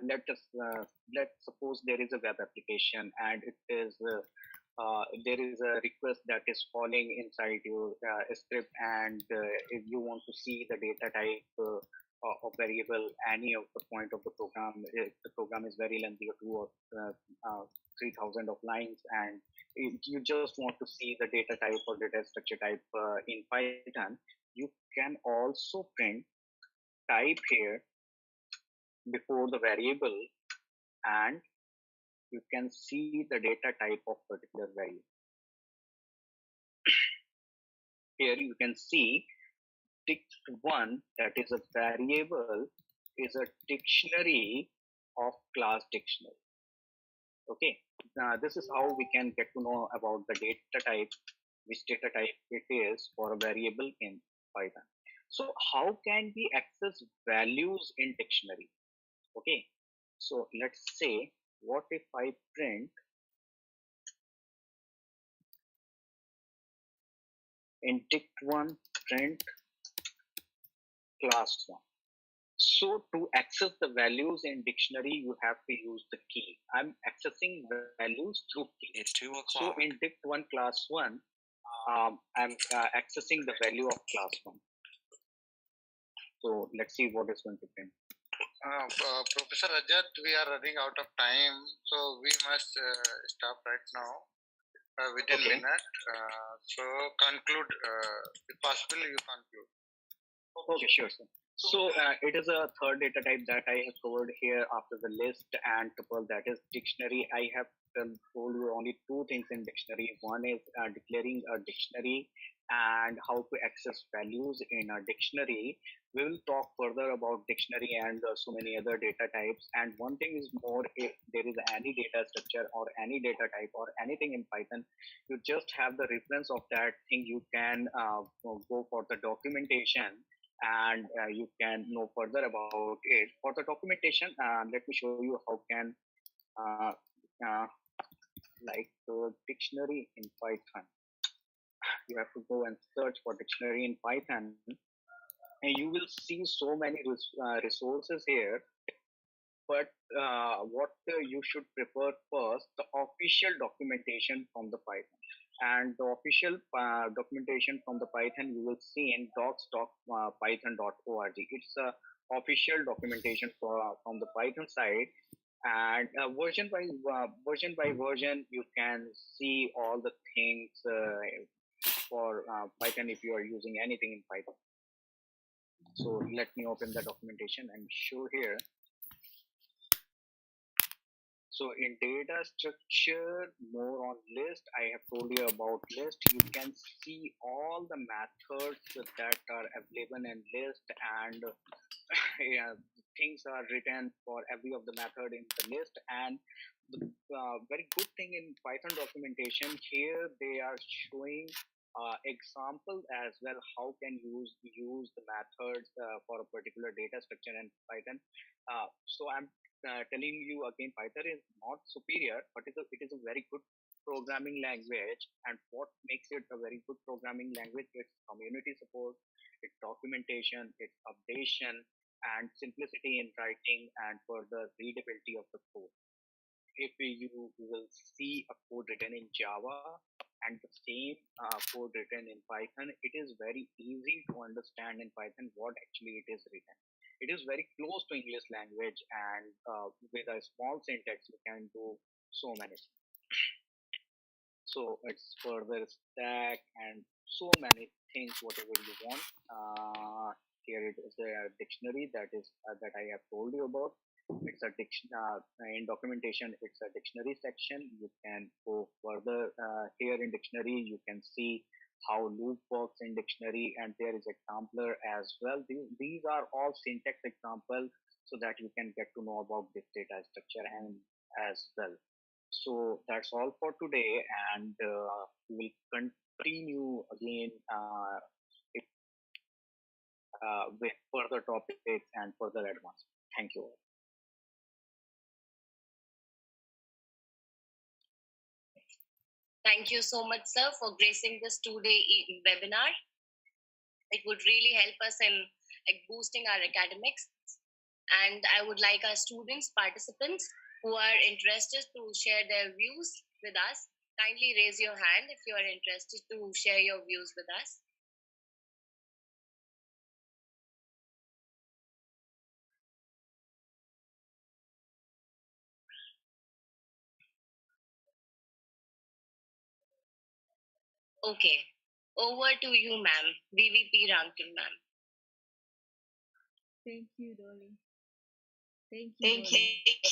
let's suppose there is a web application and it is there is a request that is falling inside your script, and if you want to see the data type of variable, any of the point of the program, if the program is very lengthy, or 2 or 3,000 of lines, and you just want to see the data type or data structure type in Python, you can also print type here before the variable, and you can see the data type of particular value. Here you can see dict1, that is a variable, is a dictionary of class dictionary. Okay, this is how we can get to know about the data type, which data type it is for a variable in Python. So how can we access values in dictionary? Okay, so let's say, what if I print in dict1 print class 1. So to access the values in dictionary, you have to use the key. I'm accessing the values through key. It's 2 o'clock. So in dict1 class 1, I'm accessing the value of class 1. So let's see what is going to print. Professor Rajat, we are running out of time, so we must stop right now within a minute. So conclude, if possible, you conclude. Okay, sure, sir. So it is a third data type that I have covered here after the list and tuple, that is dictionary. I have told you only two things in dictionary. One is declaring a dictionary and how to access values in a dictionary. We will talk further about dictionary and so many other data types. And one thing is more, if there is any data structure or any data type or anything in Python, you just have the reference of that thing. You can go for the documentation and you can know further about it. For the documentation, let me show you how can uh, uh, like dictionary in Python. You have to go and search for dictionary in Python, and you will see so many resources here. But what you should prefer first, the official documentation from the Python. And the official documentation from the Python you will see in docs.python.org. It's a official documentation from the Python side, and version by version you can see all the things for Python if you are using anything in Python. So let me open the documentation and show here. So in data structure, more on list, I have told you about list. You can see all the methods that are available in list, and yeah, things are written for every of the method in the list. And the very good thing in Python documentation here, they are showing examples as well how can use the methods for a particular data structure in Python. So I'm telling you again, Python is not superior, but it is a very good programming language. And what makes it a very good programming language? Its community support, its documentation, its updation, and simplicity in writing and further readability of the code. If you will see a code written in Java and the same code written in Python, it is very easy to understand in Python what actually it is written. It is very close to English language, and with a small syntax, you can do so many. So it's further stack and so many things, whatever you want. Here it is a dictionary that I have told you about. It's a in documentation. It's a dictionary section. You can go further here in dictionary. You can see how loop works in dictionary, and there is exampler as well. These are all syntax examples so that you can get to know about this data structure and as well. So that's all for today, and we will continue again with further topics and further advancement. Thank you all. Thank you so much, sir, for gracing this two-day webinar. It would really help us in boosting our academics. And I would like our students, participants who are interested to share their views with us, kindly raise your hand if you are interested to share your views with us. Okay, over to you, ma'am. VVP Rankin, ma'am. Thank you, Dolly. Thank you, Thank Dolly. you.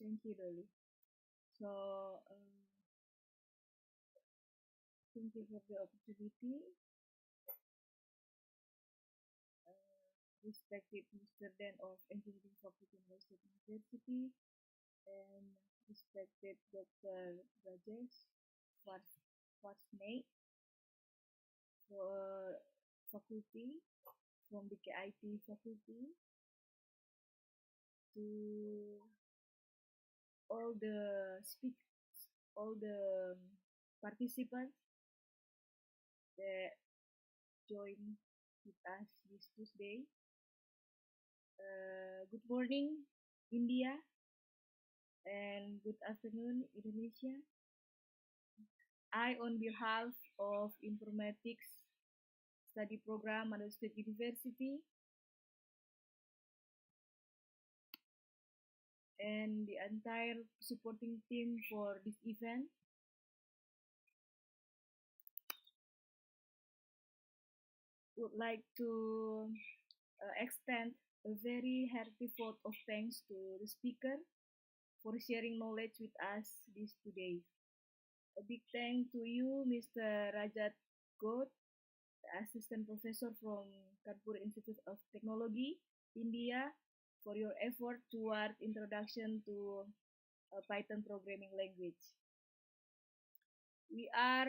Thank you, Dolly. So, thank you for the opportunity. Respected Mr. Dan of Engineering Faculty University and respected Dr. Rajesh Farsney for faculty from the KIT faculty, to all the participants that join with us this Tuesday. Good morning, India, and good afternoon, Indonesia. I, on behalf of Informatics Study Program at State University and the entire supporting team for this event, would like to extend a very hearty vote of thanks to the speaker for sharing knowledge with us this today. A big thank to you, Mr. Rajat God, the Assistant Professor from Kanpur Institute of Technology, India, for your effort toward introduction to Python programming language. We are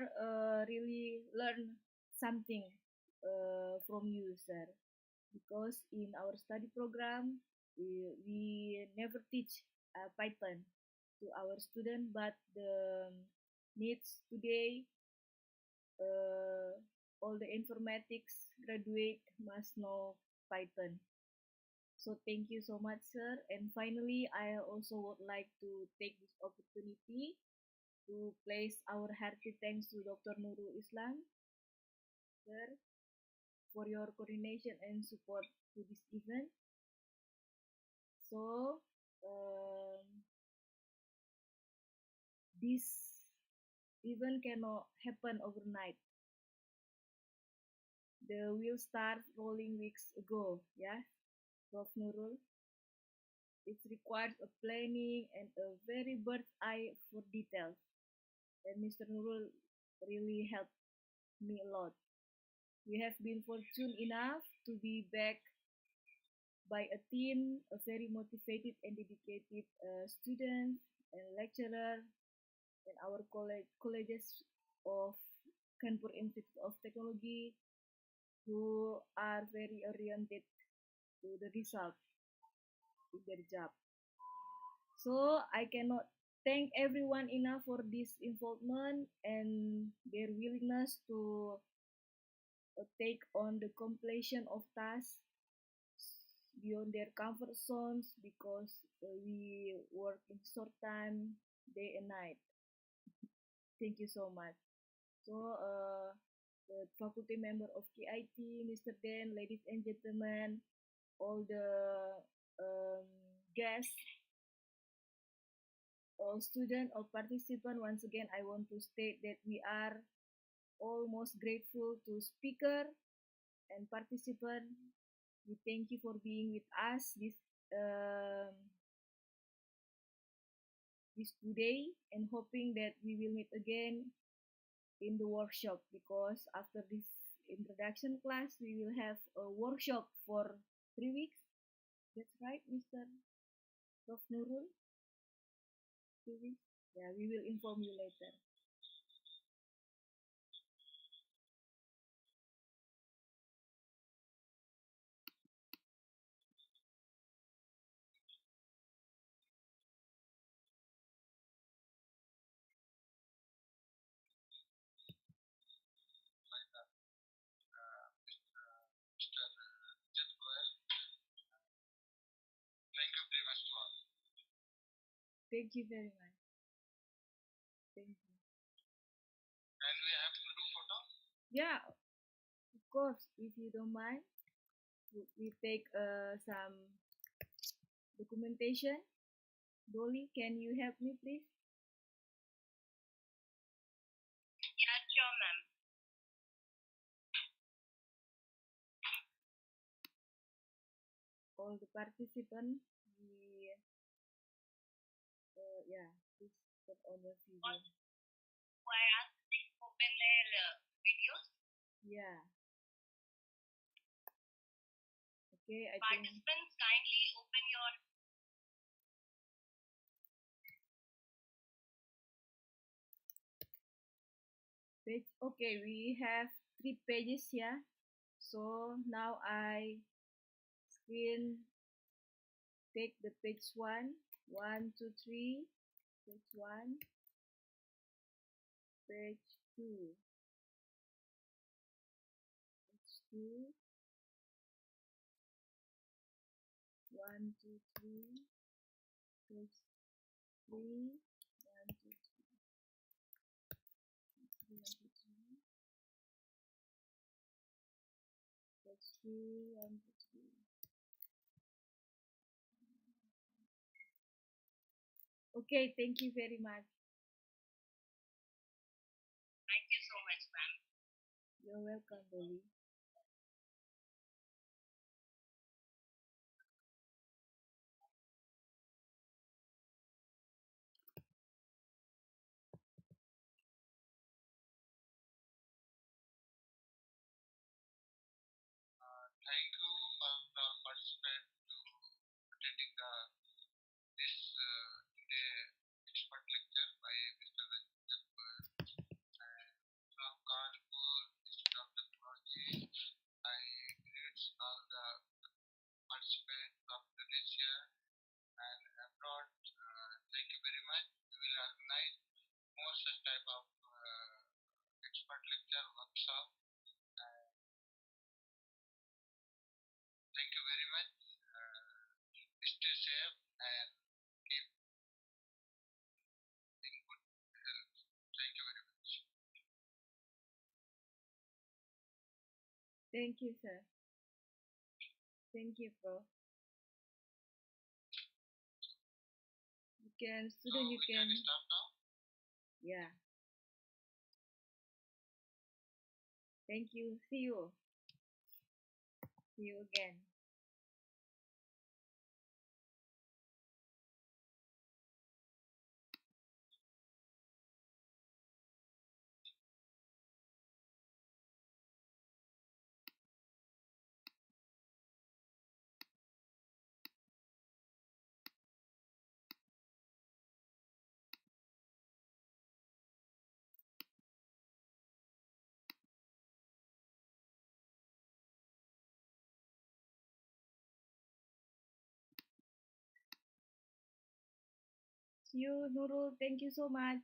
really learn something from you, sir, because in our study program we never teach Python to our student, but the needs today, all the informatics graduate must know Python. So thank you so much, sir. And finally, I also would like to take this opportunity to place our hearty thanks to Dr. Nurul Islam, sir, for your coordination and support to this event. So, this event cannot happen overnight. The wheel start rolling weeks ago, yeah, Prof. Nurul. It requires a planning and a very bird's eye for details. And Mr. Nurul really helped me a lot. We have been fortunate enough to be backed by a team, a very motivated and dedicated students and lecturer, and our colleges of Kanpur Institute of Technology, who are very oriented to the result in their job. So I cannot thank everyone enough for this involvement and their willingness to take on the completion of tasks beyond their comfort zones, because we work in short time, day and night. Thank you so much. So, the faculty member of KIT, Mr. Dan, ladies and gentlemen, all the guests, all students or participants, once again, I want to state that we are almost grateful to speaker and participant. We thank you for being with us this today, and hoping that we will meet again in the workshop, because after this introduction class we will have a workshop for 3 weeks. That's right, Mr. Prof. Nurul? 3 weeks? Yeah, we will inform you later. Mr. Jet Goel, thank you very much to all. Thank you very much. Thank you. And we have group photo. Yeah, of course, if you don't mind, we take some documentation. Dolly, can you help me, please? Yeah, sure, ma'am. All the participants, we yeah, please put on your video. So I asked them to open their videos. Yeah. Okay, I think Participants, kindly open your page. Okay, we have 3 pages here. So now I screen take the page 1, 1, 2, 3, page 1, page 2, page 2, 1, 2, 3, page 3, 1, 2, 3, 1, 2, 3, page 2, 1, 2, 3. Okay, thank you very much. Thank you so much, ma'am. You're welcome, Dolly. participant of Indonesia and abroad. Thank you very much. We will organize more such type of expert lecture workshop. Thank you very much. Stay safe and keep in good health. Thank you very much. Thank you, sir. Thank you, Prof. You can, student, you we can. start now. Yeah. Thank you. See you. See you again. See you, Nurul. Thank you so much.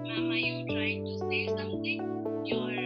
Ma'am, are you trying to say something? Your